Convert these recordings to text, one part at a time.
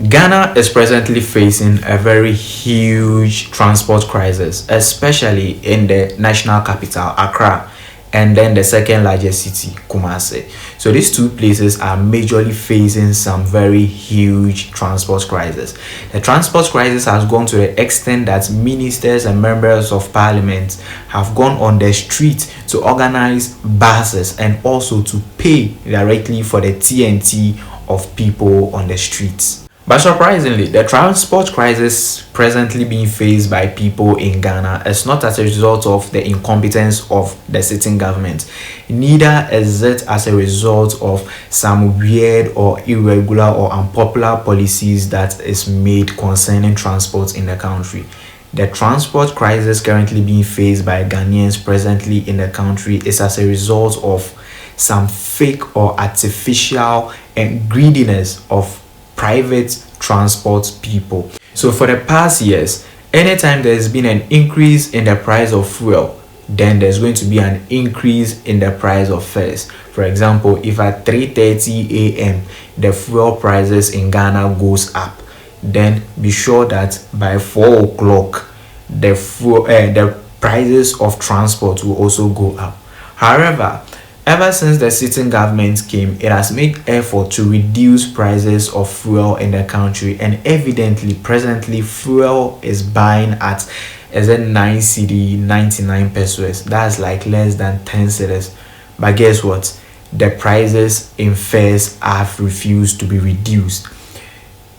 Ghana is presently facing a very huge transport crisis, especially in the national capital, Accra, and then the second largest city, Kumasi. So these two places are majorly facing some very huge transport crisis. The transport crisis has gone to the extent that ministers and members of parliament have gone on the street to organize buses and also to pay directly for the TNT of people on the streets. But surprisingly, the transport crisis presently being faced by people in Ghana is not as a result of the incompetence of the sitting government. Neither is it as a result of some weird or irregular or unpopular policies that is made concerning transport in the country. The transport crisis currently being faced by Ghanaians presently in the country is as a result of some fake or artificial and greediness of private transport people. So for the past years, anytime there's been an increase in the price of fuel, then there's going to be an increase in the price of fares. For example, if at 3:30 a.m. the fuel prices in Ghana goes up, then be sure that by 4 o'clock the prices of transport will also go up. However, ever since the sitting government came, it has made effort to reduce prices of fuel in the country, and evidently presently fuel is buying at 9 cedi 99 pesos. That's like less than 10 cedis. But guess what? The prices in fares have refused to be reduced.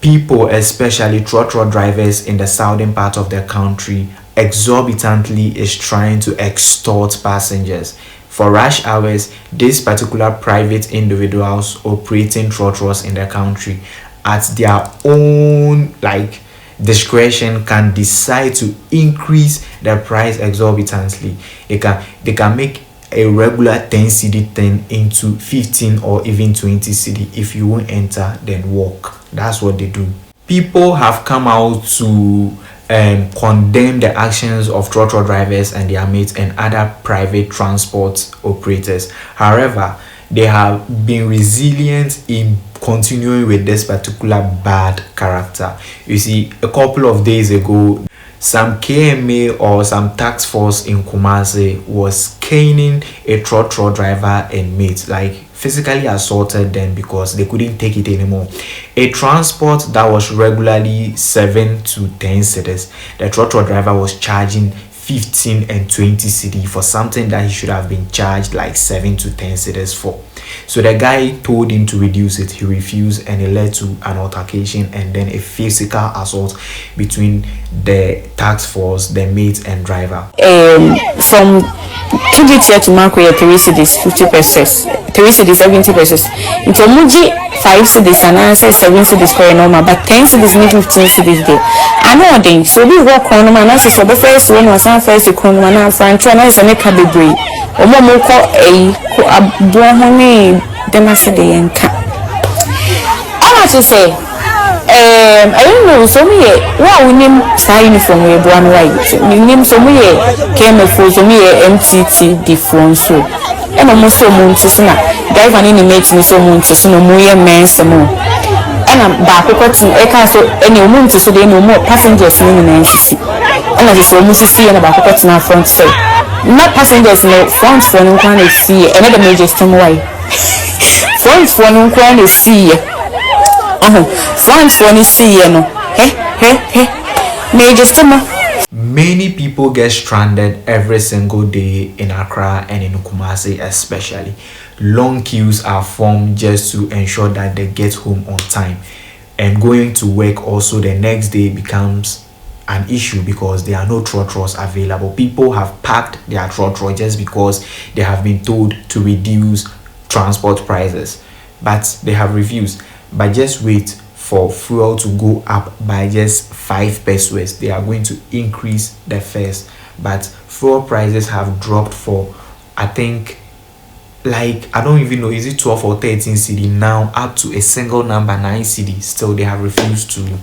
People, especially trotro drivers in the southern part of the country, exorbitantly is trying to extort passengers. For rush hours, these particular private individuals operating trotros in the country at their own discretion can decide to increase the price exorbitantly. They can make a regular 10 cedi thing into 15 or even 20 cedi. If you won't enter, then walk. That's what they do. People have come out to condemn the actions of trotro drivers and their mates and other private transport operators. However, they have been resilient in continuing with this particular bad character. You see, a couple of days ago, some KMA or some task force in Kumasi was caning a trotro driver and mate, physically assaulted them because they couldn't take it anymore. A transport that was regularly 7 to 10 cedis, the trotro driver was charging 15 and 20 cedi for something that he should have been charged 7 to 10 cedis for. So the guy told him to reduce it. He refused, and it led to an altercation and then a physical assault between the task force, the mate and driver. From 2 to Marco, 3 cities, 50 pesos, 3 cities, 70 pesos. Into Muji, 5 cities, and answer 7 cities for normal, but 10 cities, 15 cities there. I know then, so we walk on my nurses for the first one was our first economy, and Frank, and I make a degree. Or more call a Bohone, Demasede and Cat. I want to say, I don't know, so me, well, we name Star uniform, we one right. We name so me, came a for me, MTT, the phone so. And almost so Montisana, drive an inmate in so Montisano, Moya man some more. And I'm back to a so any moment so they no more passengers in the city. And I just almost see and about to our front say. Not passengers no front for no one to see another major stem way. Front for no one to see. Front for no see no. Major stem. Many people get stranded every single day in Accra and in Kumasi especially. Long queues are formed just to ensure that they get home on time. And going to work also the next day becomes an issue because there are no trotros available. People have packed their trotro just because they have been told to reduce transport prices. But they have refused. But just wait for fuel to go up by just 5 pesos. They are going to increase the fares. But fuel prices have dropped for, I think, I don't even know, is it 12 or 13 cedi now, up to a single number 9 cedi. Still they have refused to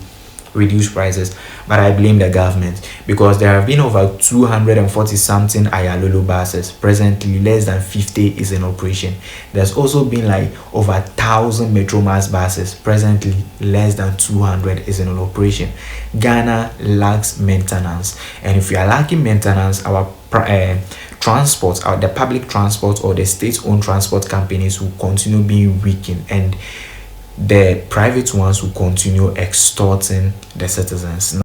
reduce prices, but I blame the government because there have been over 240 something Ayalolo buses. Presently, less than 50 is in operation. There's also been like over 1,000 Metromax buses. Presently, less than 200 is in operation. Ghana lacks maintenance, and if we are lacking maintenance, our transport, the public transport or the state-owned transport companies will continue being weakened, and the private ones will continue extorting the citizens.